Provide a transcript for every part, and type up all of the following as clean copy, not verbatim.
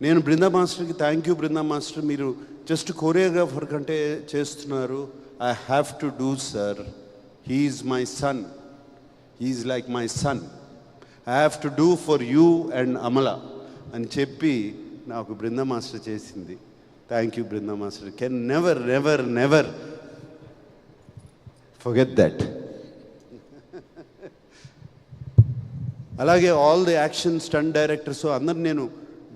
నేను బృందా మాస్టర్కి థ్యాంక్ యూ బృందా మాస్టర్, మీరు జస్ట్ కొరియోగ్రాఫర్ కంటే చేస్తున్నారు. I have to do sir, he's my son, he's like my son, I have to do for you and Amala అని చెప్పి నాకు బృందా మాస్టర్ చేసింది. Thank you Brinda master, can never never never forget that. అలాగే all the action stunt directors అందరు, నేను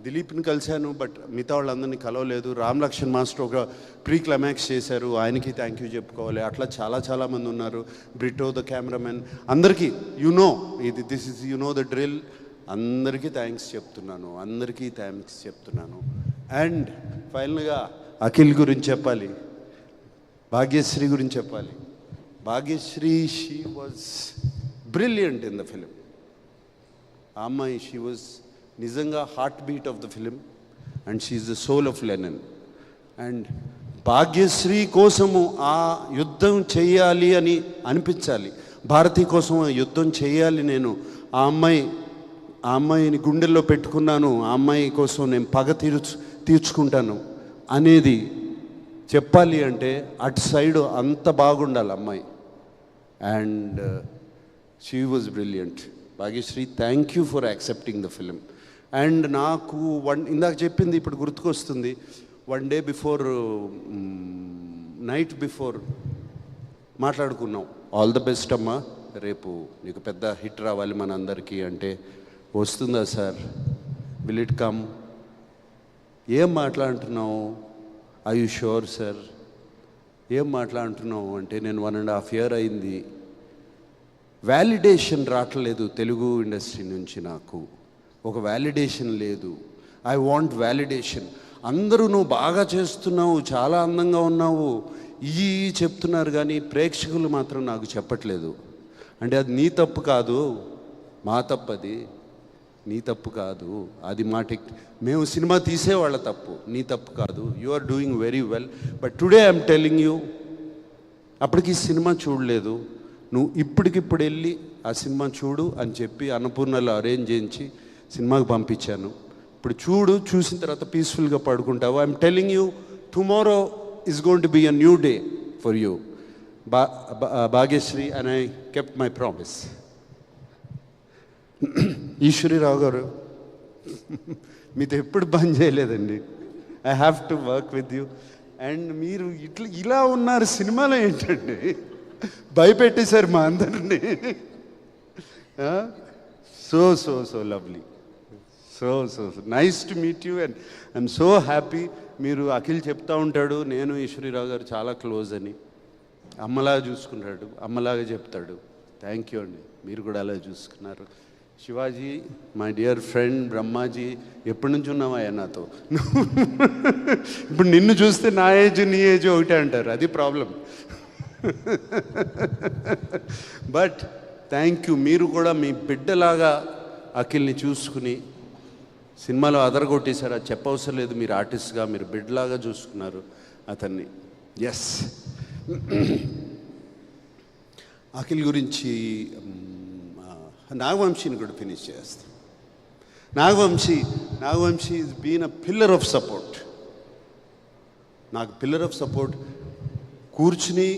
దిలీప్ని కలిశాను but మిగతా వాళ్ళందరినీ కలవలేదు. రామ్ లక్ష్మణ్ మాస్టర్ ఒక ప్రీ క్లైమాక్స్ చేశారు, ఆయనకి థ్యాంక్ యూ చెప్పుకోవాలి. అట్లా చాలామంది ఉన్నారు. బ్రిటో ద కెమెరామెన్, అందరికీ దిస్ ఇస్ ద డ్రిల్. అందరికీ థ్యాంక్స్ చెప్తున్నాను. అండ్ ఫైనల్గా అఖిల్ గురించి చెప్పాలి, భాగ్యశ్రీ గురించి చెప్పాలి. Bhagyashree, she was brilliant in the film. ఆ అమ్మాయి, షీ వాజ్ నిజంగా heart beat of the film and she is the soul of Lenin. And Bhagyashree కోసము ఆ యుద్ధం చేయాలి అని అనిపించాలి, భారతి కోసం యుద్ధం చేయాలి, నేను ఆ అమ్మాయిని గుండెల్లో పెట్టుకున్నాను, ఆ అమ్మాయి కోసం నేను పగ తీర్చుకుంటాను అనేది చెప్పాలి అంటే అటు సైడ్ అంత బాగుండాలి అమ్మాయి. And she was brilliant. Bhagyashree, thank you for accepting the film. And నాకు ఇందాక చెప్పింది ఇప్పుడు గుర్తుకొస్తుంది. 1 day బిఫోర్, నైట్ బిఫోర్ మాట్లాడుకున్నాం, ఆల్ ద బెస్ట్ అమ్మా, రేపు నీకు పెద్ద హిట్ రావాలి మన అందరికీ అంటే, వస్తుందా సార్, విల్ ఇట్ కమ్, ఏం మాట్లాడుతున్నావు, ఐ యు షూర్ సార్, ఏం మాట్లాడుతున్నావు అంటే, నేను 1.5 year అయింది, వ్యాలిడేషన్ రావట్లేదు తెలుగు ఇండస్ట్రీ నుంచి, నాకు ఒక వ్యాలిడేషన్ లేదు, ఐ వాంట్ వ్యాలిడేషన్. అందరూ నువ్వు బాగా చేస్తున్నావు, చాలా అందంగా ఉన్నావు ఇవి చెప్తున్నారు కానీ ప్రేక్షకులు మాత్రం నాకు చెప్పట్లేదు. అంటే అది నీ తప్పు కాదు, మా తప్పు, అది నీ తప్పు కాదు, అది మా మేము సినిమా తీసేవాళ్ళ తప్పు, నీ తప్పు కాదు. You are doing very well, but today I'm telling you, అప్పటికి సినిమా చూడలేదు, నువ్వు ఇప్పటికిప్పుడు వెళ్ళి ఆ సినిమా చూడు అని చెప్పి అన్నపూర్ణలో అరేంజ్ చేయించి సినిమాకి పంపించాను. ఇప్పుడు చూసిన తర్వాత పీస్ఫుల్గా పడుకుంటావు. I'm telling you, tomorrow is going to be a new day for you, Bhagyashree, and I kept my promise. Eshwari Rao గారు, మీతో ఎప్పుడు బంద్ చేయలేదండి, I have to work with you. And మీరు ఇలా ఉన్నారు సినిమాలో ఏంటండి, భయపెట్టేశారు మా అందరినీ. So lovely, so nice to meet you and I'm so happy. మీరు అఖిల్ చెప్తా ఉంటాడు, నేను ఈశ్వరీరావు గారు చాలా క్లోజ్ అని, అమ్మలాగా చూసుకున్నాడు, అమ్మలాగా చెప్తాడు. థ్యాంక్ యూ అండి, మీరు కూడా అలా చూసుకున్నారు. Shivaji, my dear friend, Brahmaji, ఎప్పటి నుంచి ఉన్నావయ్యా నాతో, ఇప్పుడు నిన్ను చూస్తే నా ఏజ్ నీ ఏజ్ ఒకటే అంటారు, అది ప్రాబ్లం. బట్ థ్యాంక్ యూ, మీరు కూడా మీ బిడ్డలాగా అఖిల్ని చూసుకుని సినిమాలో అదరగొట్టేశారు, అది చెప్పవసరం లేదు, మీరు ఆర్టిస్ట్గా మీరు బిడ్డలాగా చూసుకున్నారు అతన్ని. ఎస్, అఖిల్ గురించి నాగవంశీని కూడా ఫినిష్ చేస్తాం. Nagavamsi is been a pillar of support, నాకు పిల్లర్ ఆఫ్ సపోర్ట్. కూర్చుని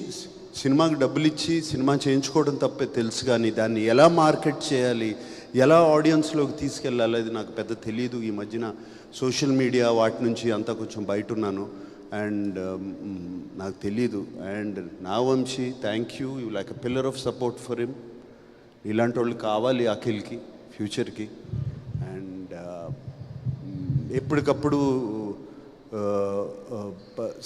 సినిమాకి డబ్బులు ఇచ్చి సినిమా చేయించుకోవడం తప్పే తెలుసు, కానీ దాన్ని ఎలా మార్కెట్ చేయాలి, ఎలా ఆడియన్స్లోకి తీసుకెళ్ళాలి అది నాకు పెద్ద తెలియదు. ఈ మధ్యన సోషల్ మీడియా వాటి నుంచి అంతా కొంచెం బయట ఉన్నాను అండ్ నాకు తెలీదు. And Nagavamsi, thank you, you like a pillar of support for him. ఇలాంటి వాళ్ళు కావాలి అఖిల్కి ఫ్యూచర్కి. అండ్ ఎప్పటికప్పుడు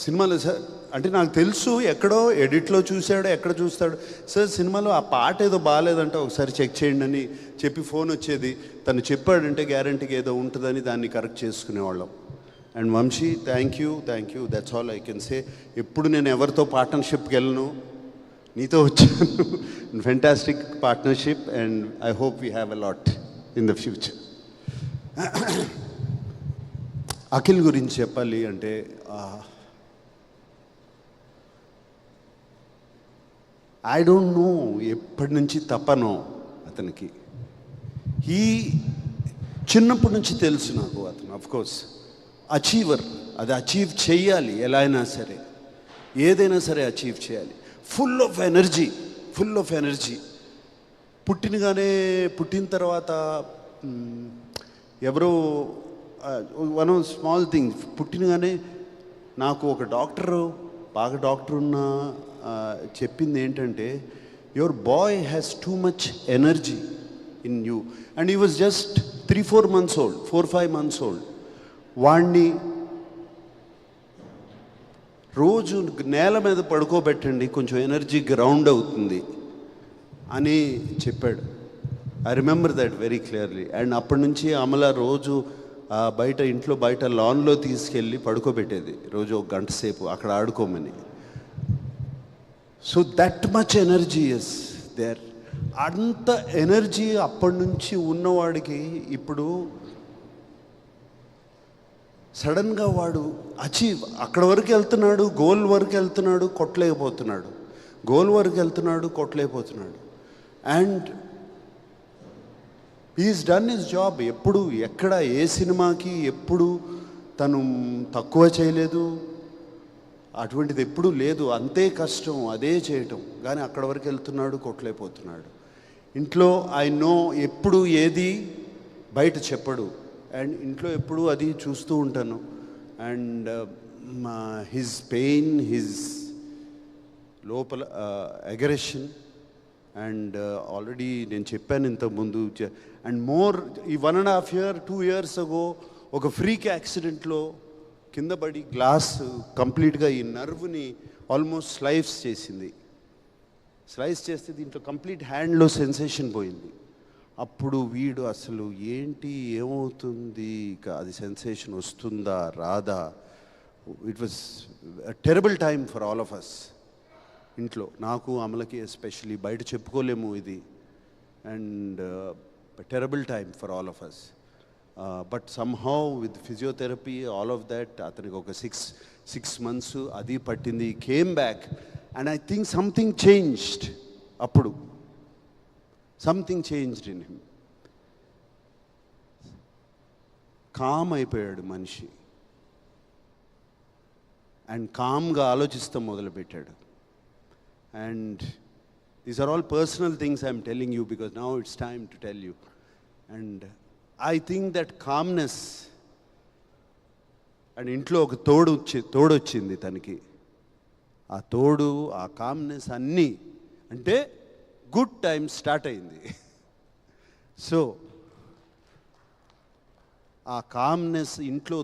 సినిమాలో సార్ అంటే నాకు తెలుసు, ఎక్కడో ఎడిట్లో చూశాడో ఎక్కడ చూస్తాడు, సార్ సినిమాలో ఆ పాట ఏదో బాగాలేదంటే ఒకసారి చెక్ చేయండి అని చెప్పి ఫోన్ వచ్చేది, తను చెప్పాడంటే గ్యారంటీగా ఏదో ఉంటుందని దాన్ని కరెక్ట్ చేసుకునేవాళ్ళం. And Vamsi, thank you, that's all I can say. ఎప్పుడు నేను ఎవరితో పార్ట్నర్షిప్కి వెళ్ళను, నీతో వచ్చాను. Fantastic partnership and I hope we have a lot in the future. Akhil గురించి చెప్పాలి అంటే ఐ డోంట్ నో ఎప్పటి నుంచి తపనో అతనికి. చిన్నప్పటి నుంచి తెలుసు నాకు అతను. Of course achiever. అది అచీవ్ చేయాలి, ఎలా అయినా సరే, ఏదైనా సరే అచీవ్ చేయాలి. Full of energy. పుట్టిన తర్వాత ఎవరో వన్ స్మాల్ థింగ్, పుట్టినగానే నాకు ఒక బాగా డాక్టర్ ఉన్న చెప్పింది ఏంటంటే, your boy has too much energy in you. And he was just 3-4 months old, 4-5 months old. వాణ్ణి రోజు నేల మీద పడుకోబెట్టండి, కొంచెం ఎనర్జీ గ్రౌండ్ అవుతుంది అని చెప్పాడు. I remember that very clearly. And అప్పటి నుంచి అమల రోజు ఇంట్లో బయట లాన్లో తీసుకెళ్ళి పడుకోబెట్టేది, రోజు 1 గంట సేపు అక్కడ ఆడుకోమని. So that much energy is there. అంత ఎనర్జీ అప్పటి నుంచి ఉన్నవాడికి ఇప్పుడు సడన్గా వాడు అక్కడ వరకు వెళ్తున్నాడు, గోల్ వరకు వెళ్తున్నాడు, కొట్టలేకపోతున్నాడు. And is done his job. ఎప్పుడు ఎక్కడ ఏ సినిమాకి ఎప్పుడు తను తక్కువ చేయలేదు, అటువంటిది ఎప్పుడూ లేదు. అంతే కష్టం, అదే చేయటం. కానీ అక్కడ వరకు వెళ్తున్నాడు, కొట్టలేకపోతున్నాడు. ఇంట్లో ఎప్పుడు ఏది బయట చెప్పడు, అండ్ ఇంట్లో ఎప్పుడు అది చూస్తూ ఉంటాను. అండ్ హిజ్ పెయిన్, హిజ్ లోపల అగ్రెషన్. అండ్ ఆల్రెడీ నేను చెప్పాను ఇంతకుముందు. అండ్ ఈ 1.5 year 2 years ago ఒక ఫ్రీక్ యాక్సిడెంట్లో కింద పడి గ్లాస్ కంప్లీట్గా ఈ నర్వ్ని ఆల్మోస్ట్ స్లైస్ చేస్తే దీంట్లో కంప్లీట్ హ్యాండ్లో సెన్సేషన్ పోయింది. అప్పుడు వీడు అసలు ఏమవుతుంది, ఇక అది సెన్సేషన్ వస్తుందా రాదా. It was terrible time for all of us. ఇంట్లో నాకు, అమలకి ఎస్పెషలీ, బయట చెప్పుకోలేము ఇది. And terrible time for all of us. But somehow with physiotherapy all of that, అతనికి ఒక 6 months అది పట్టింది. Came back and I think something changed. అప్పుడు something changed in him. Calm అయిపోయాడు మనిషి. అండ్ కామ్గా ఆలోచిస్తాం మొదలుపెట్టాడు. And these are all personal things I'm telling you, because now it's time to tell you. And I think that calmness, and ఇంట్లో ఒక తోడొచ్చింది తనకి. ఆ కామ్నెస్ అన్నీ అంటే గుడ్ టైం స్టార్ట్ అయింది. సో ఆ కామ్నెస్, ఇంట్లో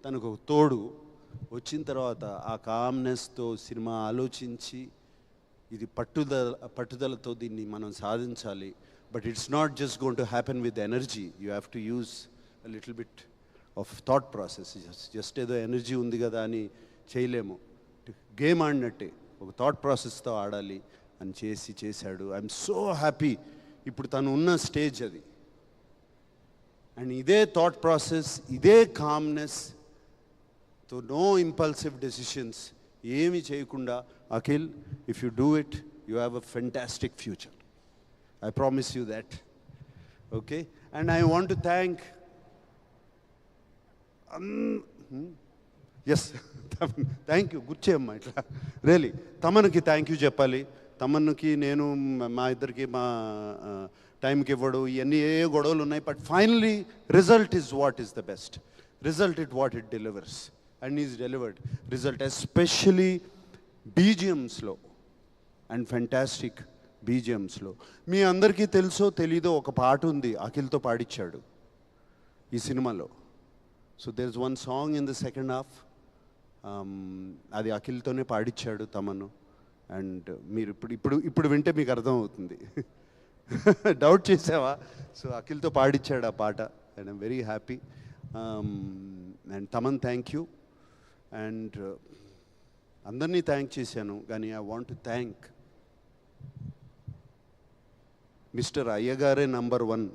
తనకు ఒక తోడు వచ్చిన తర్వాత ఆ కామ్నెస్తో సినిమా ఆలోచించి, ఇది పట్టుదలతో దీన్ని మనం సాధించాలి. But it's not just going to happen with energy. You have to use a little bit of thought process. Just ఏదో ఎనర్జీ ఉంది కదా అని చేయలేము. గేమ్ ఆడినట్టే ఒక థాట్ ప్రాసెస్తో ఆడాలి అని చేశాడు. I'm so happy. ఇప్పుడు తను ఉన్న స్టేజ్ అది. అండ్ ఇదే థాట్ ప్రాసెస్, ఇదే calmness, so no impulsive decisions, ఏమి చేయకుండా, Akhil, if you do it, you have a fantastic future. I promise you that. Okay. And I want to thank thank you. గుర్చేయమ్మా ఇట్లా. రియలీ తమన్కి థ్యాంక్ యూ చెప్పాలి. తమన్కి నేను మా ఇద్దరికి టైంకి ఇవ్వడు, ఇవన్నీ ఏ గొడవలు ఉన్నాయి. But finally result is what is the best. Result what it delivers. And is delivered result, especially బీజిఎమ్స్లో అండ్ ఫెంటాస్టిక్ బీజిఎమ్స్లో. మీ అందరికీ తెలుసో తెలీదో ఒక పాట ఉంది, అఖిల్తో పాడించాడు ఈ సినిమాలో. So there is one song in the second half, అది అఖిల్తోనే పాడించాడు తమను. అండ్ మీరు ఇప్పుడు వింటే మీకు అర్థమవుతుంది. డౌట్ చేసావా? సో అఖిల్తో పాడించాడు ఆ పాట. And I'm very happy. And Thaman thank you. And అందరినీ థ్యాంక్ చేశాను, కానీ I want to thank mister అయ్యగారే number 1.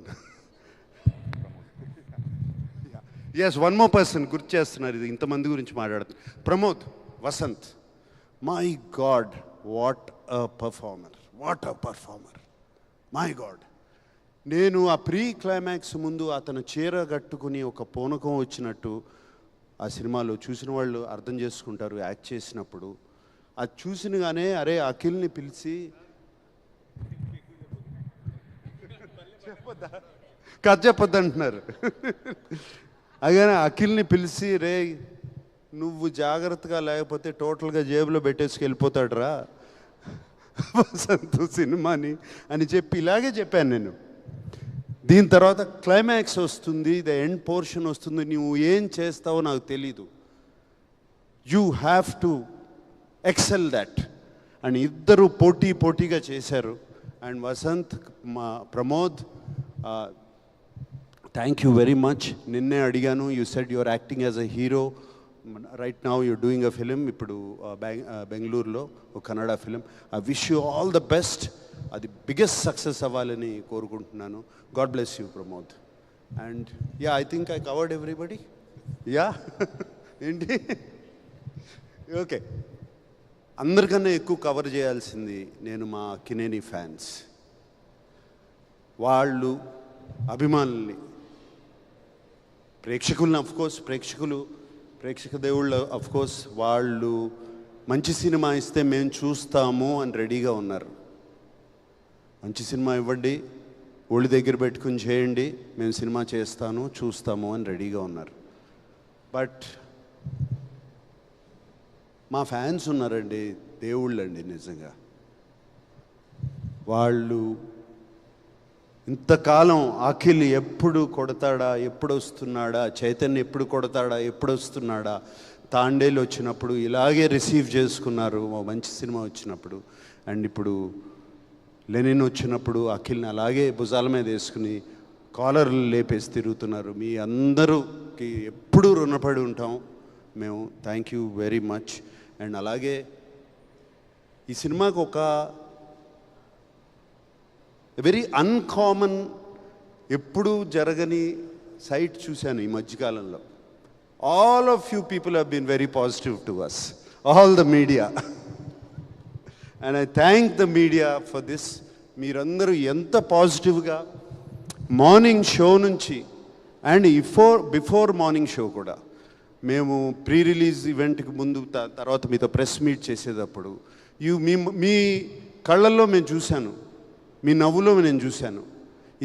Yes, one more person గుర్తు చేస్తున్నారు. ఇది ఇంతమంది గురించి మాట్లాడుతున్నారు. Pramod Vasanth. My god, what a performer, my god. నేను ఆ ప్రీ క్లైమాక్స్ ముందు అతను చీర కట్టుకుని ఒక పూనకం వచ్చినట్టు ఆ సినిమాలో చూసిన వాళ్ళు అర్థం చేసుకుంటారు యాక్ట్ చేసినప్పుడు. అది చూసినగానే అరే అఖిల్ని పిలిచి కథ చెప్పొద్దు అంటున్నారు. అలాగే అఖిల్ని పిలిచి రే నువ్వు జాగ్రత్తగా లేకపోతే టోటల్గా జేబులో పెట్టేసుకు వెళ్ళిపోతాడు రా వసంత్ సినిమాని అని చెప్పి ఇలాగే చెప్పాను నేను. దీని తర్వాత క్లైమాక్స్ వస్తుంది, ద ఎండ్ పోర్షన్ వస్తుంది, నువ్వు ఏం చేస్తావో నాకు తెలీదు, you have to excel that and ఇద్దరు పోటీగా చేశారు. అండ్ వసంత్ మా Pramod thank you very much. నిన్నే అడిగాను, you said your acting as a hero, right now you're doing a film ఇప్పుడు బెంగళూరులో ఒక Kannada film. I wish you all the best, అది బిగ్గెస్ట్ సక్సెస్ అవ్వాలని కోరుకుంటున్నాను. God bless you Pramod. And yeah I think I covered everybody. Yeah ఏంటి okay, అందరికన్నా ఎక్కువ cover చేయాల్సింది నేను మా అక్కినేని ఫ్యాన్స్, వాళ్ళు అభిమానుల్ని, ప్రేక్షకులను. అఫ్కోర్స్ ప్రేక్షక దేవుళ్ళు అఫ్కోర్స్ వాళ్ళు మంచి సినిమా ఇస్తే మేము చూస్తాము అని రెడీగా ఉన్నారు. మంచి సినిమా ఇవ్వండి, ఒళ్ళు దగ్గర పెట్టుకుని చేయండి, మేము సినిమా చేస్తాను చూస్తాము అని రెడీగా ఉన్నారు. బట్ మా ఫ్యాన్స్ ఉన్నారండి, దేవుళ్ళండి నిజంగా. వాళ్ళు ఇంతకాలం అఖిల్ ఎప్పుడు కొడతాడా, ఎప్పుడు వస్తున్నాడా, చైతన్య ఎప్పుడు కొడతాడా, ఎప్పుడు వస్తున్నాడా, తాండేలు వచ్చినప్పుడు ఇలాగే రిసీవ్ చేసుకున్నారు మంచి సినిమా వచ్చినప్పుడు. అండ్ ఇప్పుడు లెనిన్ వచ్చినప్పుడు అఖిల్ని అలాగే భుజాల మీద వేసుకుని కాలర్లు లేపేసి తిరుగుతున్నారు. మీ అందరూకి ఎప్పుడూ రుణపడి ఉంటాం మేము. Thank you very much. And అలాగే ఈ సినిమాకు ఒక వెరీ అన్కామన్, ఎప్పుడూ జరగని సైట్ చూశాను ఈ మధ్యకాలంలో. All of you people have been very positive to us, all the media, and I thank the media for this. మీరందరూ ఎంత పాజిటివ్గా మార్నింగ్ షో నుంచి అండ్ బిఫోర్ మార్నింగ్ షో కూడా, మేము ప్రీ రిలీజ్ ఈవెంట్కి ముందు తర్వాత మీతో ప్రెస్ మీట్ చేసేటప్పుడు మీ కళ్ళల్లో మేము చూశాను, మీ నవ్వులో నేను చూశాను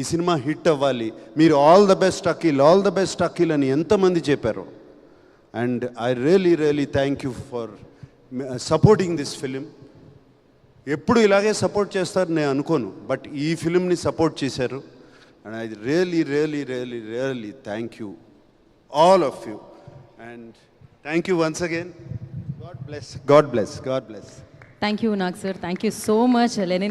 ఈ సినిమా హిట్ అవ్వాలి, మీరు ఆల్ ద బెస్ట్ అఖిల్ అని ఎంతమంది చెప్పారు. And I really thank you for supporting this film. ఎప్పుడు ఇలాగే సపోర్ట్ చేస్తారు నేను అనుకోను, బట్ ఈ ఫిలింని సపోర్ట్ చేశారు. And I really thank you all of you. And thank you once again. God bless. Thank you, Nag sir. Thank you so much, Lenin.